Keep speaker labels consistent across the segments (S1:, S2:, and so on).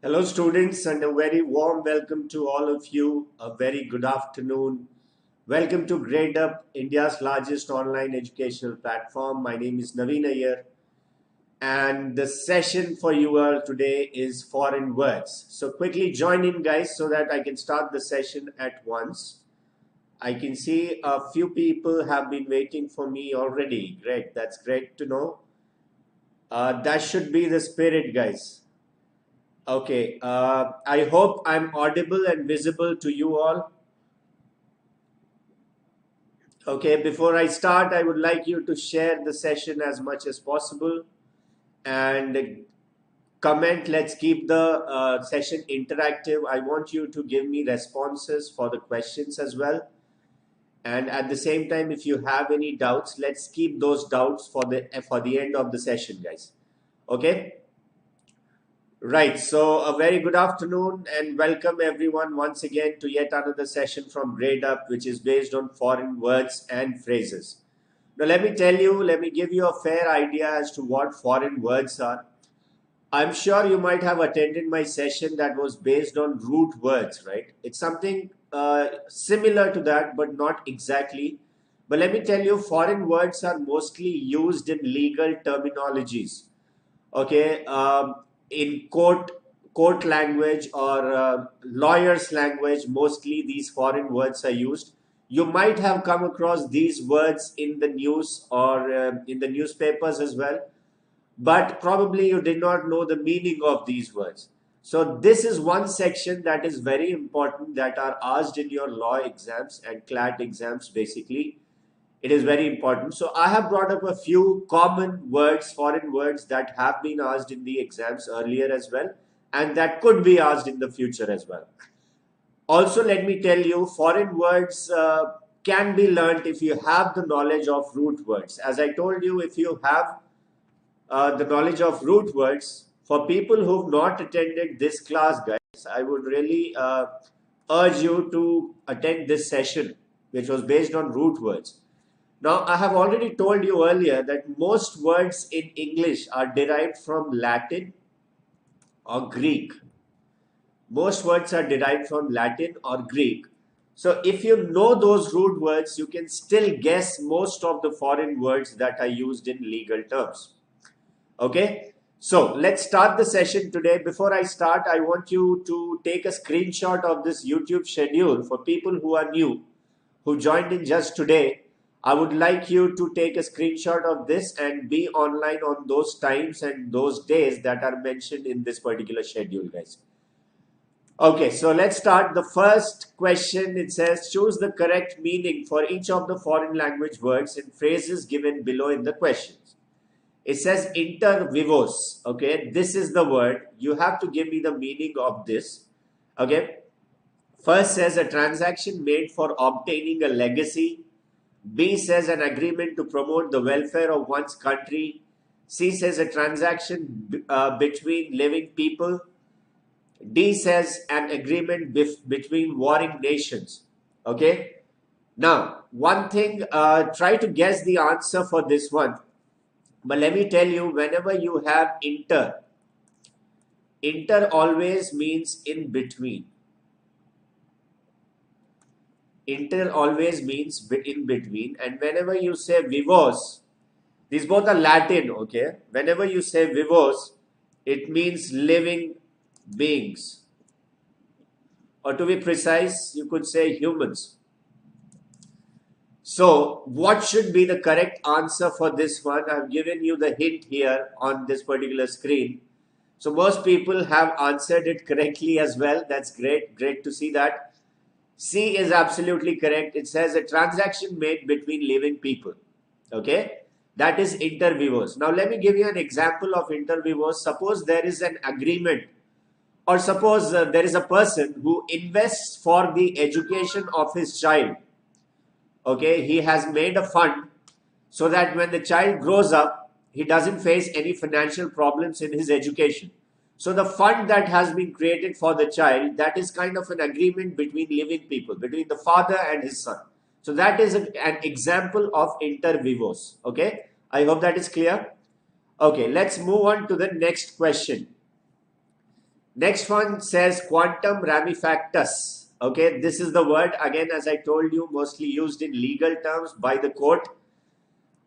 S1: Hello, students, and a very warm welcome to all of you. A very good afternoon. Welcome to Gradeup, India's largest online educational platform. My name is Navin Iyer, and the session for you all today is foreign words. So, quickly join in, guys, so that I can start the session at once. I can see a few people have been waiting for me already. Great, that's great to know. That should be the spirit, guys. Okay, I hope I'm audible and visible to you all. Okay, before I start, I would like you to share the session as much as possible and comment. Let's keep the session interactive. I want you to give me responses for the questions as well. And at the same time, if you have any doubts, let's keep those doubts for the end of the session, guys. Okay. Right, so a very good afternoon and welcome everyone once again to yet another session from Gradeup, which is based on foreign words and phrases. Now, let me give you a fair idea as to what foreign words are. I'm sure you might have attended my session that was based on root words, right? It's something similar to that, but not exactly. But let me tell you, foreign words are mostly used in legal terminologies. Okay, in court language or lawyers language, mostly these foreign words are used. You might have come across these words in the news or in the newspapers as well, but probably you did not know the meaning of these words. So this is one section that is very important, that are asked in your law exams and CLAT exams. Basically, it is very important. So I have brought up a few common words, foreign words, that have been asked in the exams earlier as well, and that could be asked in the future as well. Also, let me tell you, foreign words can be learnt if you have the knowledge of root words. As I told you, if you have the knowledge of root words, for people who've not attended this class, guys, I would really urge you to attend this session, which was based on root words. Now, I have already told you earlier that most words in English are derived from Latin or Greek. Most words are derived from Latin or Greek. So, if you know those root words, you can still guess most of the foreign words that are used in legal terms. Okay, so let's start the session today. Before I start, I want you to take a screenshot of this YouTube schedule for people who are new, who joined in just today. I would like you to take a screenshot of this and be online on those times and those days that are mentioned in this particular schedule, guys. Okay, so let's start. The first question, it says, choose the correct meaning for each of the foreign language words and phrases given below in the questions. It says inter vivos. Okay, this is the word. You have to give me the meaning of this. Okay, first says a transaction made for obtaining a legacy. B says an agreement to promote the welfare of one's country. C says a transaction between living people. D says an agreement between warring nations. Okay. Now, one thing, try to guess the answer for this one. But let me tell you, whenever you have inter always means in between. Inter always means in between. And whenever you say vivos, these both are Latin, okay? Whenever you say vivos, it means living beings. Or to be precise, you could say humans. So, what should be the correct answer for this one? I've given you the hint here on this particular screen. So, most people have answered it correctly as well. That's great. Great to see that. C is absolutely correct. It says a transaction made between living people. Okay. That is inter vivos. Now, let me give you an example of inter vivos. Suppose there is an agreement, or suppose there is a person who invests for the education of his child. Okay, he has made a fund so that when the child grows up, he doesn't face any financial problems in his education. So the fund that has been created for the child, that is kind of an agreement between living people, between the father and his son. So that is an example of inter vivos. Okay, I hope that is clear. Okay, let's move on to the next question. Next one says quantum ramifactus. Okay, this is the word again, as I told you, mostly used in legal terms by the court.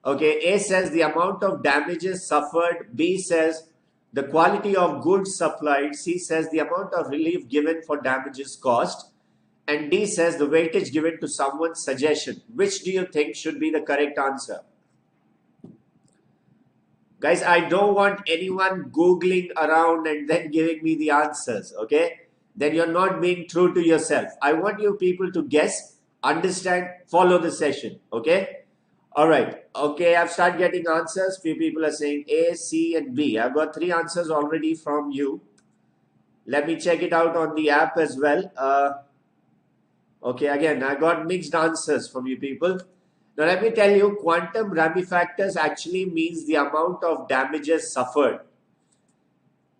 S1: Okay, A says the amount of damages suffered. B says the quality of goods supplied. C says the amount of relief given for damages caused. And D says the weightage given to someone's suggestion. Which do you think should be the correct answer? Guys, I don't want anyone Googling around and then giving me the answers, okay? Then you're not being true to yourself. I want you people to guess, understand, follow the session, okay? All right, okay, I've started getting answers. Few people are saying A, C, and B. I've got 3 answers already from you. Let me check it out on the app as well. Okay, again, I got mixed answers from you people. Now, let me tell you, quantum ramifactus actually means the amount of damages suffered.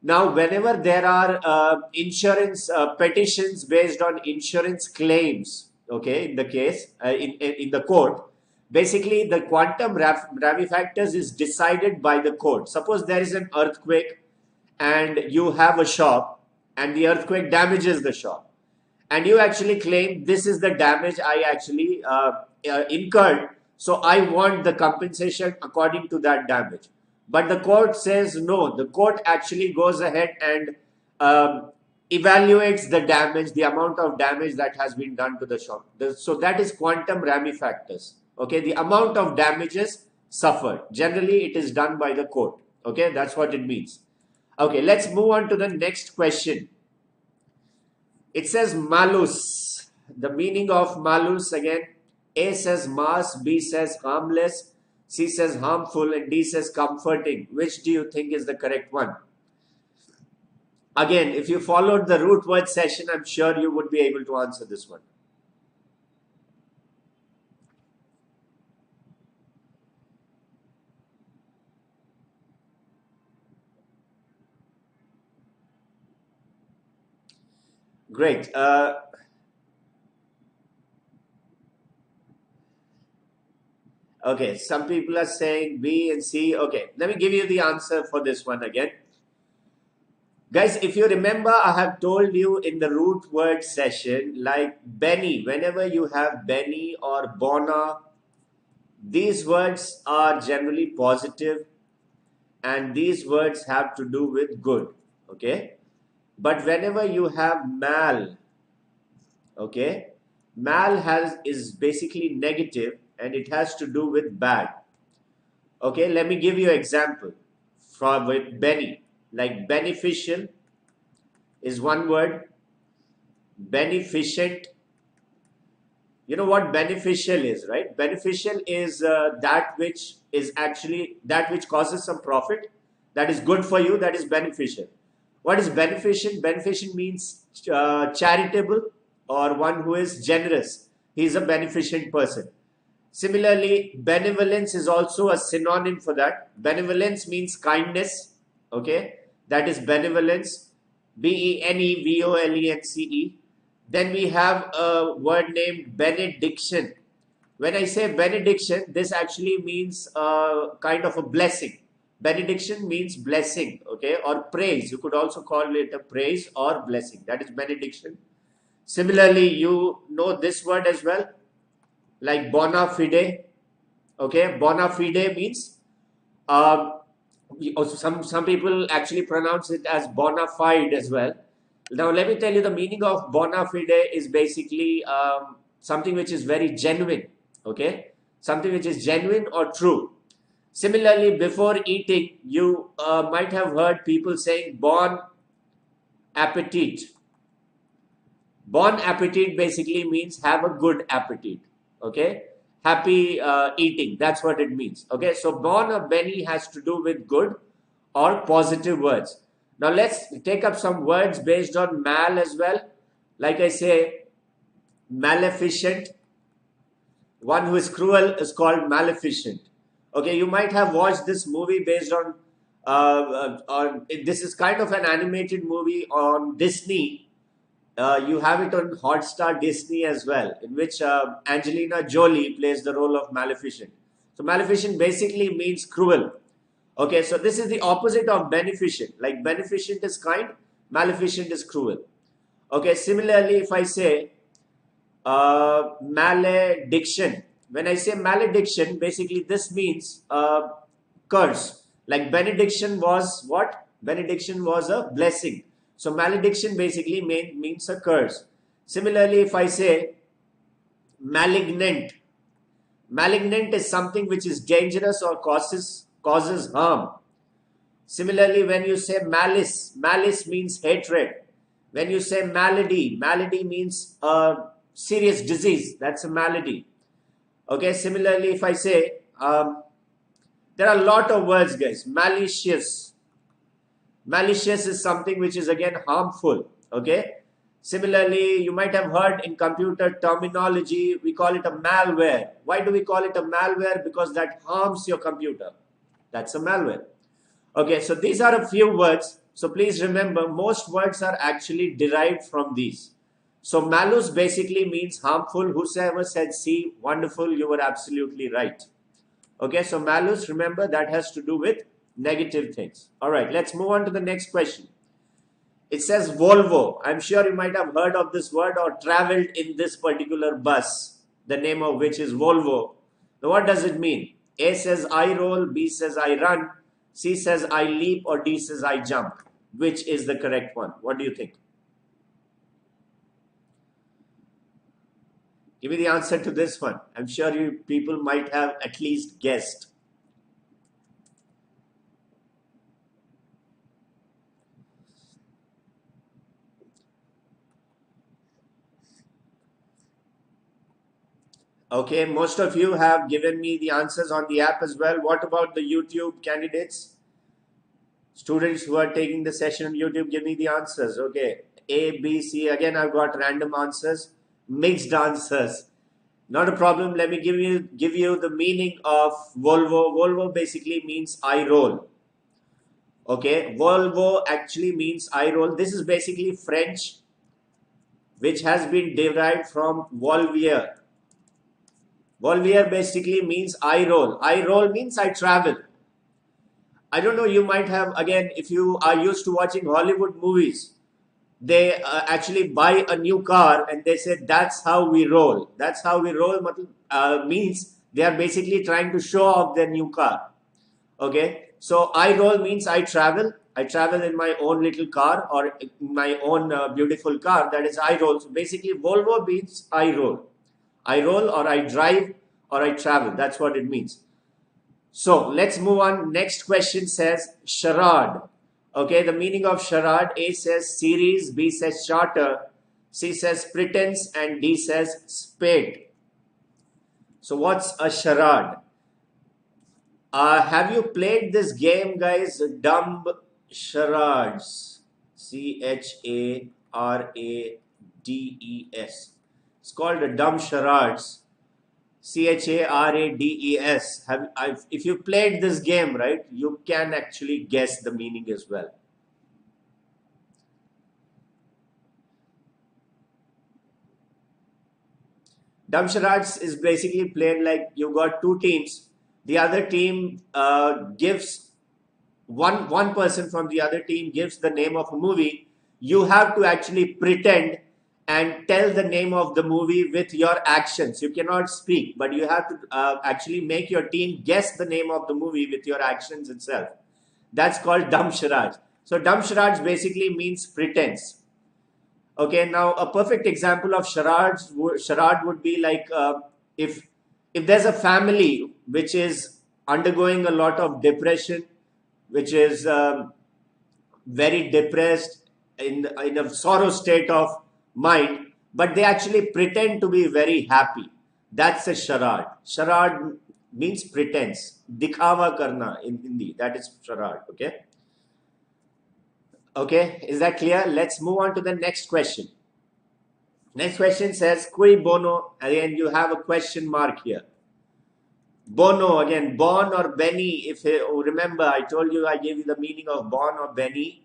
S1: Now, whenever there are insurance petitions based on insurance claims, okay, in the case, in the court, basically the quantum ramifactus is decided by the court. Suppose there is an earthquake and you have a shop and the earthquake damages the shop. And you actually claim this is the damage I actually incurred, so I want the compensation according to that damage. But the court says no. The court actually goes ahead and evaluates the damage, the amount of damage that has been done to the shop. So that is quantum ramifactus. Okay, the amount of damages suffered. Generally, it is done by the court. Okay, that's what it means. Okay, let's move on to the next question. It says malus. The meaning of malus again. A says mass, B says harmless, C says harmful, and D says comforting. Which do you think is the correct one? Again, if you followed the root word session, I'm sure you would be able to answer this one. Great. Okay, some people are saying B and C. Okay, let me give you the answer for this one again. Guys, if you remember, I have told you in the root word session, like Benny, whenever you have Benny or Bona, these words are generally positive and these words have to do with good. Okay, but whenever you have mal, okay, mal is basically negative and it has to do with bad. Okay, let me give you an example from with Benny. Like beneficial is one word, beneficent. You know what beneficial is, right? Beneficial is that which is actually that which causes some profit, that is good for you, that is beneficial. What is beneficent? Beneficent means charitable or one who is generous. He is a beneficent person. Similarly, benevolence is also a synonym for that. Benevolence means kindness. Okay, that is benevolence. Benevolence. Then we have a word named benediction. When I say benediction, this actually means kind of a blessing. Benediction means blessing, okay, or praise. You could also call it a praise or blessing. That is benediction. Similarly, you know this word as well, like bona fide. Okay, bona fide means some people actually pronounce it as bona fide as well. Now, let me tell you the meaning of bona fide is basically something which is very genuine. Okay, something which is genuine or true. Similarly, before eating, you might have heard people saying bon appetit. Bon appetit basically means have a good appetite. Okay, happy eating. That's what it means. Okay, so bon or Benny has to do with good or positive words. Now let's take up some words based on mal as well. Like I say, maleficent. One who is cruel is called maleficent. Okay, you might have watched this movie based on this is kind of an animated movie on Disney. You have it on Hotstar Disney as well, in which Angelina Jolie plays the role of Maleficent. So Maleficent basically means cruel. Okay, so this is the opposite of beneficent. Like beneficent is kind, Maleficent is cruel. Okay, similarly, if I say malediction, when I say malediction, basically this means curse. Like benediction was what? Benediction was a blessing. So malediction basically means a curse. Similarly, if I say malignant, malignant is something which is dangerous or causes harm. Similarly, when you say malice, malice means hatred. When you say malady, malady means a serious disease. That's a malady. Okay, similarly, if I say, there are a lot of words, guys. Malicious. Malicious is something which is again harmful. Okay. Similarly, you might have heard in computer terminology, we call it a malware. Why do we call it a malware? Because that harms your computer. That's a malware. Okay, so these are a few words. So please remember, most words are actually derived from these. So malus basically means harmful. Whosoever said C, wonderful, you were absolutely right. Okay, so malus, remember, that has to do with negative things. All right, let's move on to the next question. It says Volvo. I'm sure you might have heard of this word or traveled in this particular bus, the name of which is Volvo. Now, what does it mean? A says I roll, B says I run, C says I leap, or D says I jump. Which is the correct one? What do you think? Give me the answer to this one. I'm sure you people might have at least guessed. Okay, most of you have given me the answers on the app as well. What about the YouTube candidates? Students who are taking the session on YouTube, give me the answers. Okay, A, B, C. Again, I've got random answers, mixed answers. Not a problem. Let me give you the meaning of Volvo. Volvo basically means I roll. Okay, Volvo actually means I roll. This is basically French, which has been derived from volvere. Volvere basically means I roll. I roll means I travel. I don't know, you might have, again, if you are used to watching Hollywood movies, they actually buy a new car and they say, that's how we roll. That's how we roll means they are basically trying to show off their new car. Okay, so I roll means I travel. I travel in my own little car or in my own beautiful car. That is I roll. So basically, Volvo means I roll. I roll or I drive or I travel. That's what it means. So let's move on. Next question says charade. Okay, the meaning of charade. A says series, B says charter, C says pretense, and D says spade. So what's a charade? Have you played this game, guys? Dumb charades. CHARADES. It's called a dumb charades. CHARADES. If you played this game, right, you can actually guess the meaning as well. Dumb charades is basically played like you got two teams. The other team gives one person from the other team gives the name of a movie. You have to actually pretend and tell the name of the movie with your actions. You cannot speak, but you have to actually make your team guess the name of the movie with your actions itself. That's called dumb charades. So dumb charades basically means pretense. Okay, now a perfect example of charade would be like if there's a family which is undergoing a lot of depression, which is very depressed in a sorrow state of mind, but they actually pretend to be very happy. That's a charade. Charade means pretense. Dikhawa karna in Hindi. That is charade. Okay. Okay, is that clear? Let's move on to the next question. Next question says, Cui bono? Again, you have a question mark here. Bono, again, born or Benny. If you remember, I told you, I gave you the meaning of born or Benny.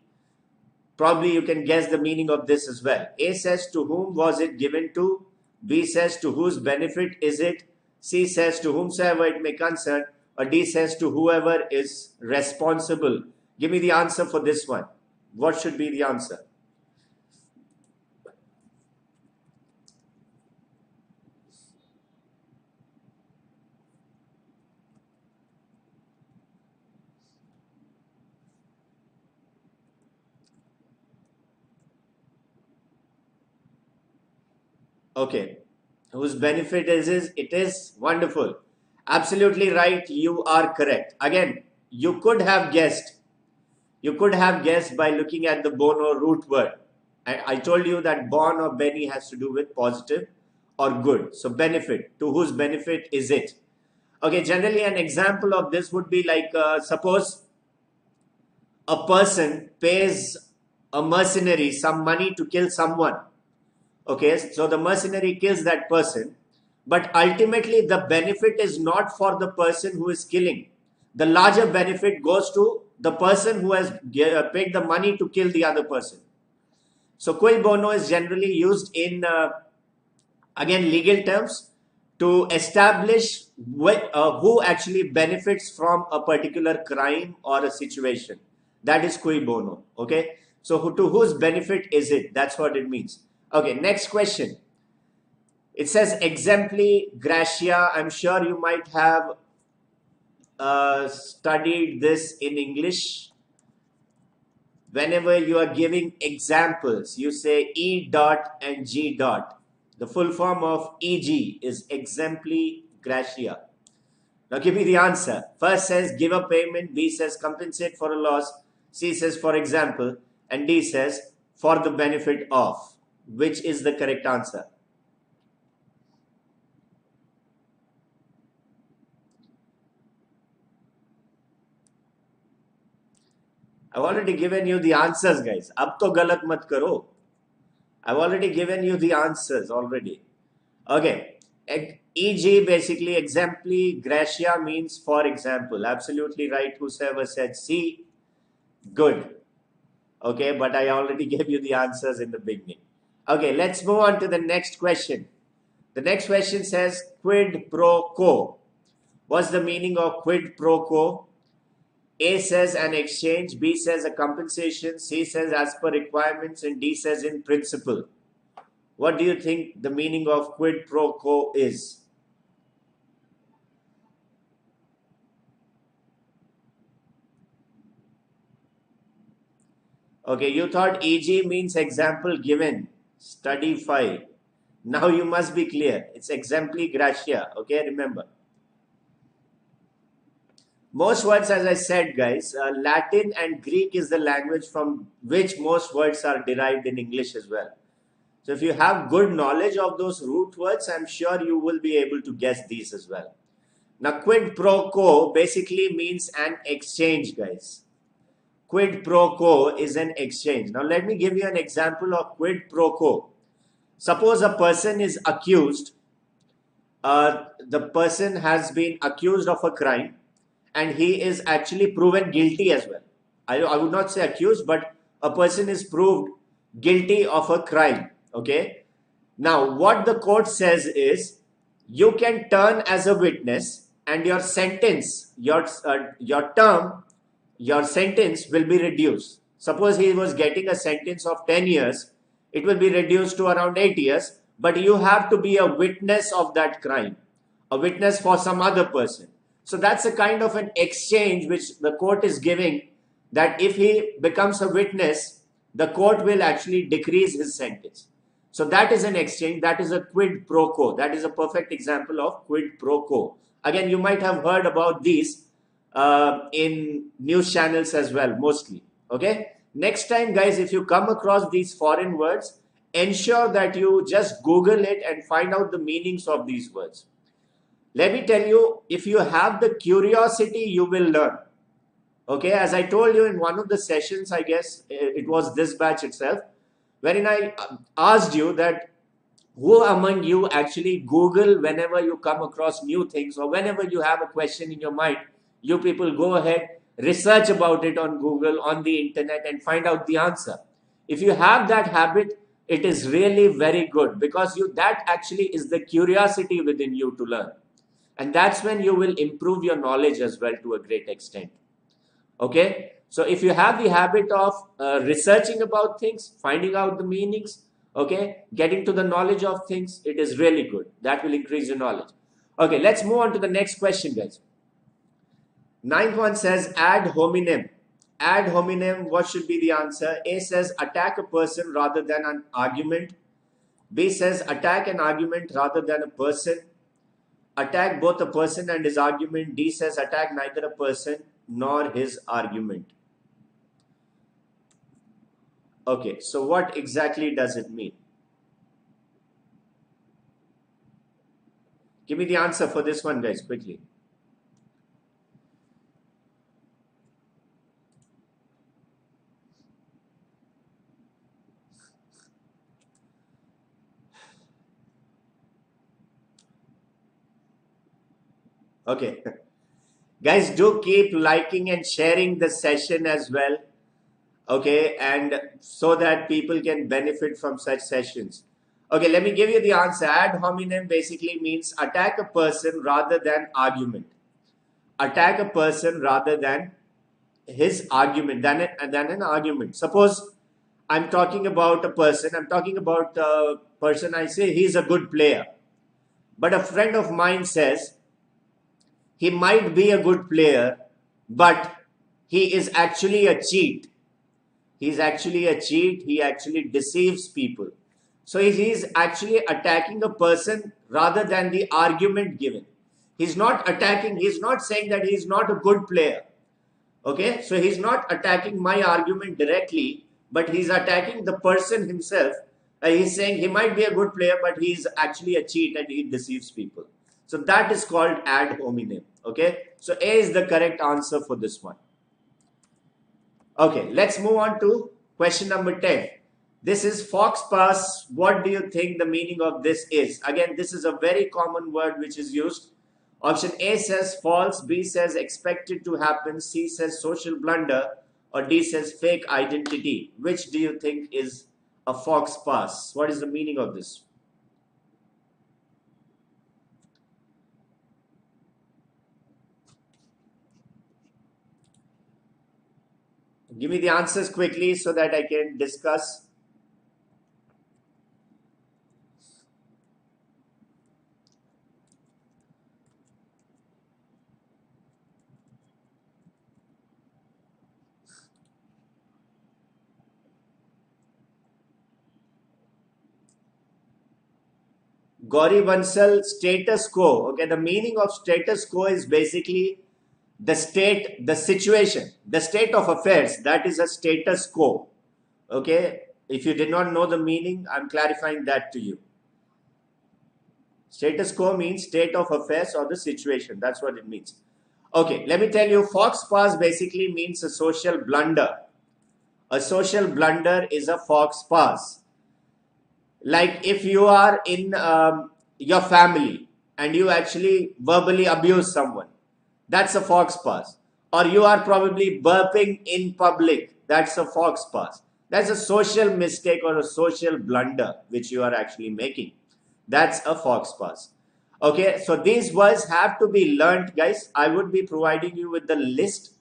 S1: Probably you can guess the meaning of this as well. A says, to whom was it given to? B says, to whose benefit is it? C says, to whomsoever it may concern. Or D says, to whoever is responsible. Give me the answer for this one. What should be the answer? Okay. Whose benefit is it is wonderful. Absolutely right. You are correct. Again, you could have guessed. You could have guessed by looking at the bono root word. I told you that bon or beni has to do with positive or good. So benefit. To whose benefit is it? Okay, generally an example of this would be like suppose a person pays a mercenary some money to kill someone. Okay, so the mercenary kills that person, but ultimately the benefit is not for the person who is killing. The larger benefit goes to the person who has paid the money to kill the other person. So cui bono is generally used in again legal terms to establish who actually benefits from a particular crime or a situation. That is cui bono. Okay, so to whose benefit is it? That's what it means. Okay, next question. It says exempli gratia. I'm sure you might have studied this in English. Whenever you are giving examples, you say E dot and G dot. The full form of EG is exempli gratia. Now give me the answer. First says give a payment, B says compensate for a loss, C says for example, and D says for the benefit of. Which is the correct answer? I've already given you the answers, guys. Ab to galat mat karo. I've already given you the answers already. Okay. E.g. basically exempli gratia means for example. Absolutely right. Whosoever said C, good. Okay, but I already gave you the answers in the beginning. Okay, let's move on to the next question. The next question says quid pro quo. What's the meaning of quid pro quo? A says an exchange, B says a compensation, C says as per requirements, and D says in principle. What do you think the meaning of quid pro quo is? Okay, you thought EG means example given. Study 5. Now you must be clear. It's exempli gratia. Okay, remember. Most words, as I said, guys, Latin and Greek is the language from which most words are derived in English as well. So if you have good knowledge of those root words, I'm sure you will be able to guess these as well. Now, quid pro quo basically means an exchange, guys. Quid pro quo is an exchange. Now, let me give you an example of quid pro quo. Suppose a person is accused, the person has been accused of a crime, and he is actually proven guilty as well. I would not say accused, but a person is proved guilty of a crime. Okay. Now, what the court says is you can turn as a witness, and your sentence, your sentence will be reduced. Suppose he was getting a sentence of 10 years, it will be reduced to around 8 years, but you have to be a witness of that crime, a witness for some other person. So that's a kind of an exchange which the court is giving, that if he becomes a witness, the court will actually decrease his sentence. So that is an exchange. That is a quid pro quo. That is a perfect example of quid pro quo. Again, you might have heard about these in news channels as well, mostly. Okay. Next time, guys, if you come across these foreign words, ensure that you just Google it and find out the meanings of these words. Let me tell you, if you have the curiosity, you will learn. Okay, as I told you in one of the sessions, I guess it was this batch itself, wherein I asked you that who among you actually Google whenever you come across new things, or whenever you have a question in your mind, you people go ahead, research about it on Google, on the internet, and find out the answer. If you have that habit, it is really very good, because that actually is the curiosity within you to learn. And that's when you will improve your knowledge as well to a great extent. Okay, so if you have the habit of researching about things, finding out the meanings, okay, getting to the knowledge of things, it is really good. That will increase your knowledge. Okay, let's move on to the next question, guys. Ninth one says ad hominem. Ad hominem, what should be the answer? A says attack a person rather than an argument. B says attack an argument rather than a person. Attack both a person and his argument. D says attack neither a person nor his argument. Okay, so what exactly does it mean? Give me the answer for this one, guys, quickly. Okay. Guys, do keep liking and sharing the session as well. Okay, and so that people can benefit from such sessions. Okay, let me give you the answer. Ad hominem basically means attack a person rather than argument. Attack a person rather than his argument, than an argument. Suppose I'm talking about a person, I say he's a good player. But a friend of mine says he might be a good player, but he is actually a cheat. He's actually a cheat. He actually deceives people. So he's actually attacking a person rather than the argument given. He's not attacking, he's not saying that he's not a good player. Okay, so he's not attacking my argument directly, but he's attacking the person himself. He's saying he might be a good player, but he's actually a cheat and he deceives people. So that is called ad hominem. Okay, so A is the correct answer for this one. Okay, let's move on to question number 10. This is fox pass. What do you think the meaning of this is? Again, this is a very common word which is used. Option A says false, B says expected to happen, C says social blunder, or D says fake identity. Which do you think is a fox pass? What is the meaning of this? Give me the answers quickly so that I can discuss. Gauri Bansal, status quo. Okay, the meaning of status quo is basically the state, the situation, the state of affairs. That is a status quo. Okay, if you did not know the meaning, I'm clarifying that to you. Status quo means state of affairs or the situation. That's what it means. Okay, let me tell you, fox pass basically means a social blunder. A social blunder is a fox pass. Like if you are in your family and you actually verbally abuse someone, that's a fox pass. Or you are probably burping in public, that's a fox pass. That's a social mistake or a social blunder which you are actually making. That's a fox pass. Okay, so these words have to be learned, guys. I would be providing you with the list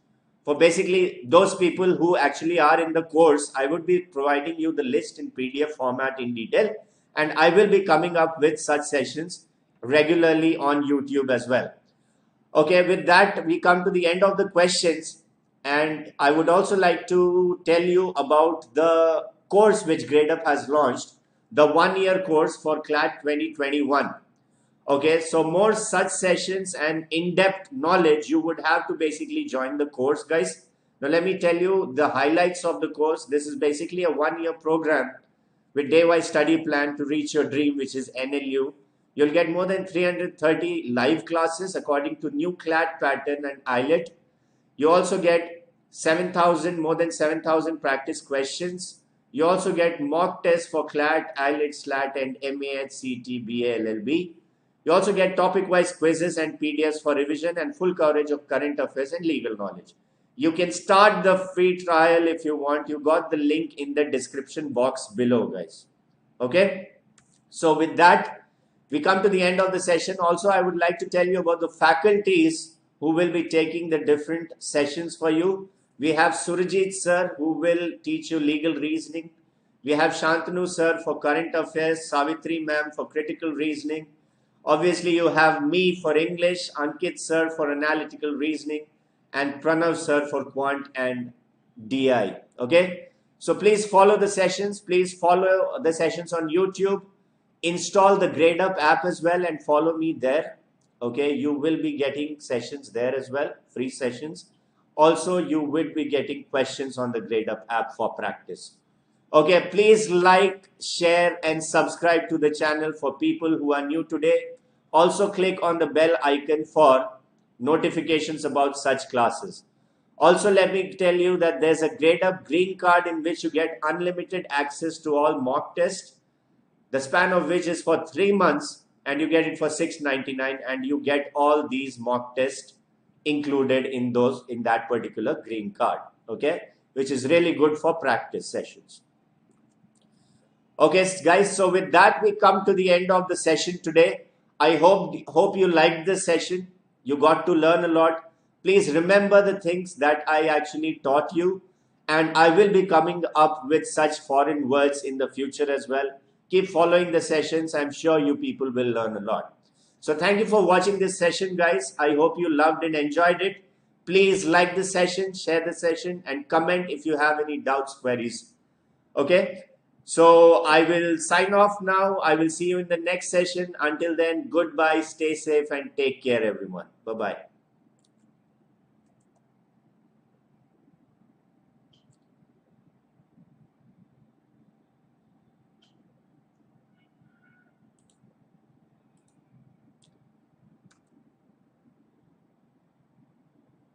S1: for basically those people who actually are in the course. I would be providing you the list in PDF format in detail, and I will be coming up with such sessions regularly on YouTube as well. Okay, with that, we come to the end of the questions, and I would also like to tell you about the course which Gradeup has launched, the one-year course for CLAT 2021. Okay, so more such sessions and in-depth knowledge, you would have to basically join the course, guys. Now, let me tell you the highlights of the course. This is basically a one-year program with day-wise study plan to reach your dream, which is NLU. You'll get more than 330 live classes according to new CLAT pattern and IELTS. You also get more than 7,000 practice questions. You also get mock tests for CLAT, IELTS, SLAT, and MAH, CT, BA, LLB. You also get topic-wise quizzes and PDFs for revision and full coverage of current affairs and legal knowledge. You can start the free trial if you want. You got the link in the description box below, guys. Okay? So with that, we come to the end of the session. Also, I would like to tell you about the faculties who will be taking the different sessions for you. We have Surajit sir, who will teach you legal reasoning. We have Shantanu sir for current affairs, Savitri ma'am for critical reasoning. Obviously, you have me for English, Ankit sir for analytical reasoning, and Pranav sir for quant and DI. Okay? So please follow the sessions. Please follow the sessions on YouTube. Install the Gradeup app as well and follow me there. Okay, you will be getting sessions there as well, free sessions. Also, you will be getting questions on the Gradeup app for practice. Okay, please like, share, and subscribe to the channel for people who are new today. Also, click on the bell icon for notifications about such classes. Also, let me tell you that there's a Gradeup green card in which you get unlimited access to all mock tests, the span of which is for 3 months, and you get it for $6.99, and you get all these mock tests included in that particular green card, okay, which is really good for practice sessions. Okay, guys, so with that, we come to the end of the session today. I hope you liked this session. You got to learn a lot. Please remember the things that I actually taught you, and I will be coming up with such foreign words in the future as well. Keep following the sessions. I'm sure you people will learn a lot. So thank you for watching this session, guys. I hope you loved and enjoyed it. Please like the session, share the session, and comment if you have any doubts, queries. Okay. So I will sign off now. I will see you in the next session. Until then, goodbye, stay safe, and take care, everyone. Bye-bye.